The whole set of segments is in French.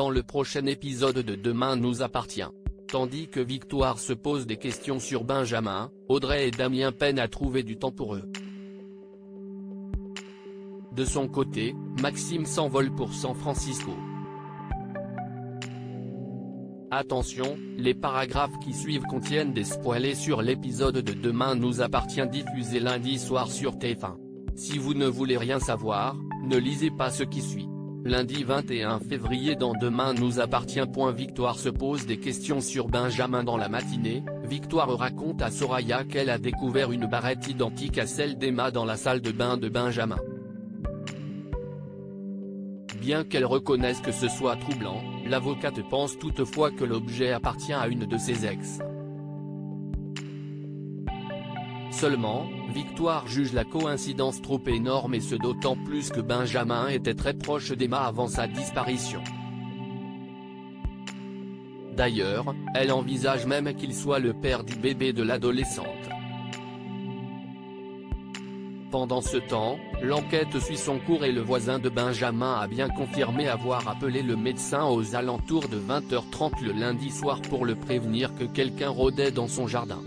dans le prochain épisode de Demain nous appartient. Tandis que Victoire se pose des questions sur Benjamin, Audrey et Damien peinent à trouver du temps pour eux. De son côté, Maxime s'envole pour San Francisco. Attention, les paragraphes qui suivent contiennent des spoilers sur l'épisode de Demain nous appartient diffusé lundi soir sur TF1. Si vous ne voulez rien savoir, ne lisez pas ce qui suit. Lundi 21 février dans Demain nous appartient. Victoire se pose des questions sur Benjamin dans la matinée. Victoire raconte à Soraya qu'elle a découvert une barrette identique à celle d'Emma dans la salle de bain de Benjamin. Bien qu'elle reconnaisse que ce soit troublant, l'avocate pense toutefois que l'objet appartient à une de ses ex. Seulement, Victoire juge la coïncidence trop énorme et ce d'autant plus que Benjamin était très proche d'Emma avant sa disparition. D'ailleurs, elle envisage même qu'il soit le père du bébé de l'adolescente. Pendant ce temps, l'enquête suit son cours et le voisin de Benjamin a bien confirmé avoir appelé le médecin aux alentours de 20h30 le lundi soir pour le prévenir que quelqu'un rôdait dans son jardin.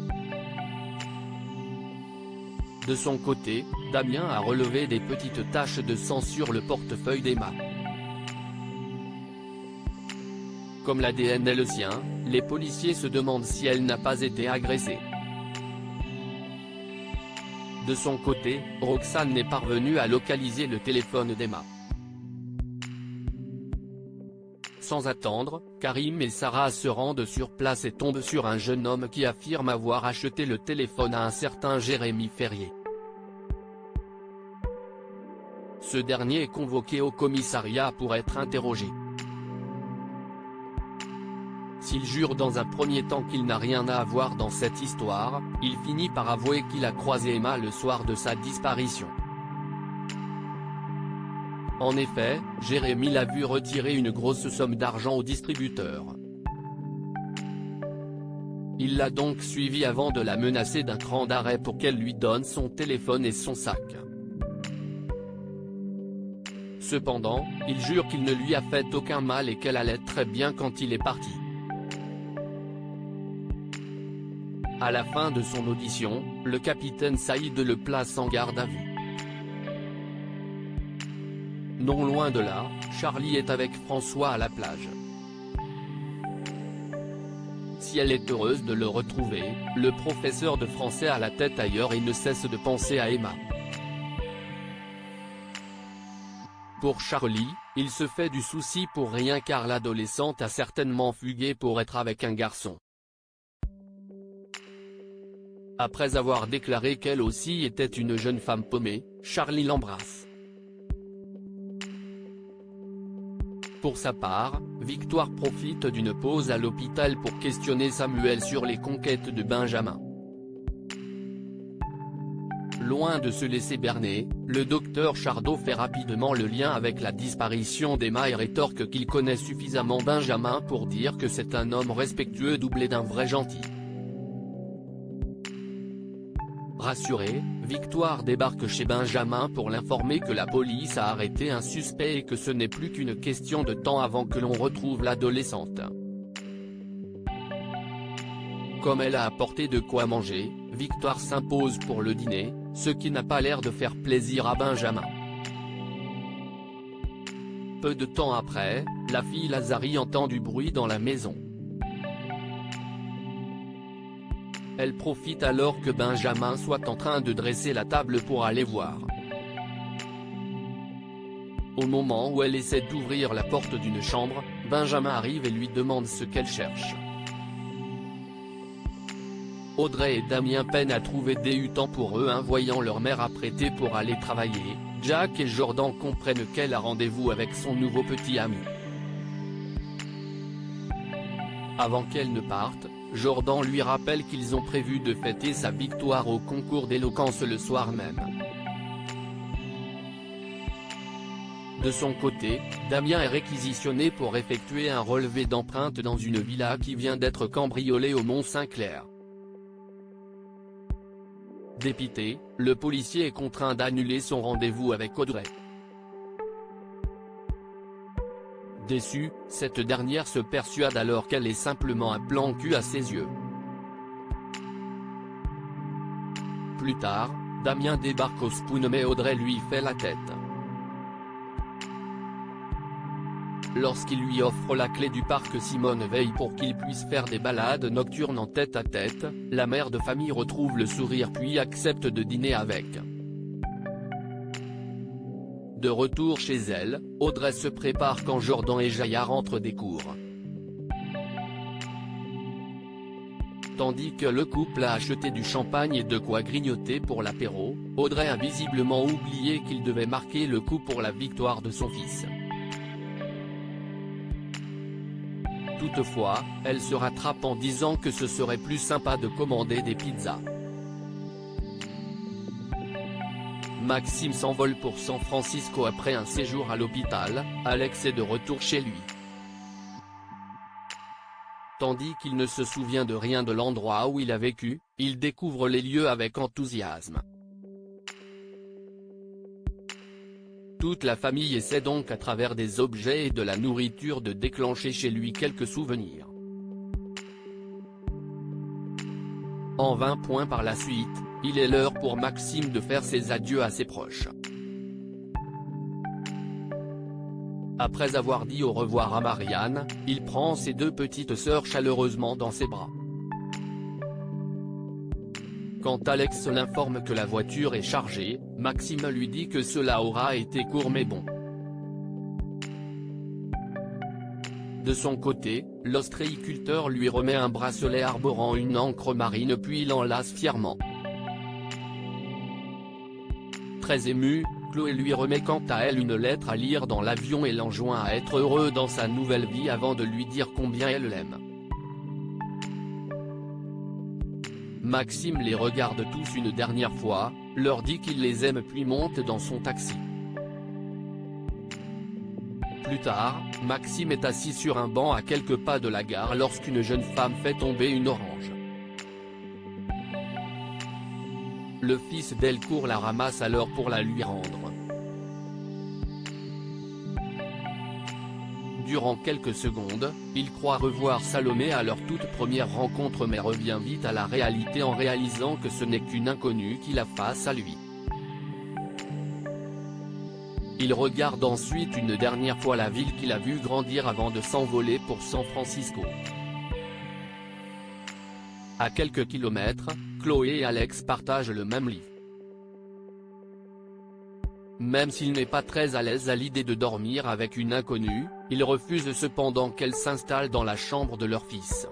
De son côté, Damien a relevé des petites taches de sang sur le portefeuille d'Emma. Comme l'ADN est le sien, les policiers se demandent si elle n'a pas été agressée. De son côté, Roxane n'est parvenue à localiser le téléphone d'Emma. Sans attendre, Karim et Sarah se rendent sur place et tombent sur un jeune homme qui affirme avoir acheté le téléphone à un certain Jérémy Ferrier. Ce dernier est convoqué au commissariat pour être interrogé. S'il jure dans un premier temps qu'il n'a rien à voir dans cette histoire, il finit par avouer qu'il a croisé Emma le soir de sa disparition. En effet, Jérémy l'a vu retirer une grosse somme d'argent au distributeur. Il l'a donc suivie avant de la menacer d'un cran d'arrêt pour qu'elle lui donne son téléphone et son sac. Cependant, il jure qu'il ne lui a fait aucun mal et qu'elle allait très bien quand il est parti. À la fin de son audition, le capitaine Saïd le place en garde à vue. Non loin de là, Charlie est avec François à la plage. Si elle est heureuse de le retrouver, le professeur de français a la tête ailleurs et ne cesse de penser à Emma. Pour Charlie, il se fait du souci pour rien car l'adolescente a certainement fugué pour être avec un garçon. Après avoir déclaré qu'elle aussi était une jeune femme paumée, Charlie l'embrasse. Pour sa part, Victoire profite d'une pause à l'hôpital pour questionner Samuel sur les conquêtes de Benjamin. Loin de se laisser berner, le docteur Chardot fait rapidement le lien avec la disparition d'Emma et rétorque qu'il connaît suffisamment Benjamin pour dire que c'est un homme respectueux doublé d'un vrai gentil. Rassurée, Victoire débarque chez Benjamin pour l'informer que la police a arrêté un suspect et que ce n'est plus qu'une question de temps avant que l'on retrouve l'adolescente. Comme elle a apporté de quoi manger, Victoire s'impose pour le dîner, ce qui n'a pas l'air de faire plaisir à Benjamin. Peu de temps après, la fille Lazari entend du bruit dans la maison. Elle profite alors que Benjamin soit en train de dresser la table pour aller voir. Au moment où elle essaie d'ouvrir la porte d'une chambre, Benjamin arrive et lui demande ce qu'elle cherche. Audrey et Damien peinent à trouver du temps pour eux voyant leur mère apprêtée pour aller travailler. Jack et Jordan comprennent qu'elle a rendez-vous avec son nouveau petit ami. Avant qu'elle ne parte, Jordan lui rappelle qu'ils ont prévu de fêter sa victoire au concours d'éloquence le soir même. De son côté, Damien est réquisitionné pour effectuer un relevé d'empreintes dans une villa qui vient d'être cambriolée au Mont-Saint-Clair. Dépité, le policier est contraint d'annuler son rendez-vous avec Audrey. Déçue, cette dernière se persuade alors qu'elle est simplement un plan cul à ses yeux. Plus tard, Damien débarque au Spoon mais Audrey lui fait la tête. Lorsqu'il lui offre la clé du parc, Simone veille pour qu'il puisse faire des balades nocturnes en tête-à-tête, la mère de famille retrouve le sourire puis accepte de dîner avec. De retour chez elle, Audrey se prépare quand Jordan et Jaya rentrent des cours. Tandis que le couple a acheté du champagne et de quoi grignoter pour l'apéro, Audrey a visiblement oublié qu'il devait marquer le coup pour la victoire de son fils. Toutefois, elle se rattrape en disant que ce serait plus sympa de commander des pizzas. Maxime s'envole pour San Francisco après un séjour à l'hôpital, Alex est de retour chez lui. Tandis qu'il ne se souvient de rien de l'endroit où il a vécu, il découvre les lieux avec enthousiasme. Toute la famille essaie donc à travers des objets et de la nourriture de déclencher chez lui quelques souvenirs. En 20 points par la suite, il est l'heure pour Maxime de faire ses adieux à ses proches. Après avoir dit au revoir à Marianne, il prend ses deux petites sœurs chaleureusement dans ses bras. Quand Alex l'informe que la voiture est chargée, Maxime lui dit que cela aura été court mais bon. De son côté, l'ostréiculteur lui remet un bracelet arborant une encre marine puis l'enlace fièrement. Très émue, Chloé lui remet quant à elle une lettre à lire dans l'avion et l'enjoint à être heureux dans sa nouvelle vie avant de lui dire combien elle l'aime. Maxime les regarde tous une dernière fois, leur dit qu'il les aime puis monte dans son taxi. Plus tard, Maxime est assis sur un banc à quelques pas de la gare lorsqu'une jeune femme fait tomber une orange. Le fils d'Elcourt la ramasse alors pour la lui rendre. Durant quelques secondes, il croit revoir Salomé à leur toute première rencontre mais revient vite à la réalité en réalisant que ce n'est qu'une inconnue qui la face à lui. Il regarde ensuite une dernière fois la ville qu'il a vue grandir avant de s'envoler pour San Francisco. À quelques kilomètres, Chloé et Alex partagent le même lit. Même s'il n'est pas très à l'aise à l'idée de dormir avec une inconnue, il refuse cependant qu'elle s'installe dans la chambre de leur fils.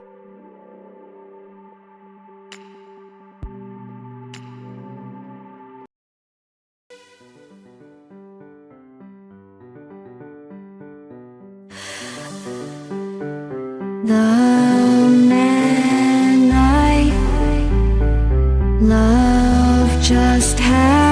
The man I love just had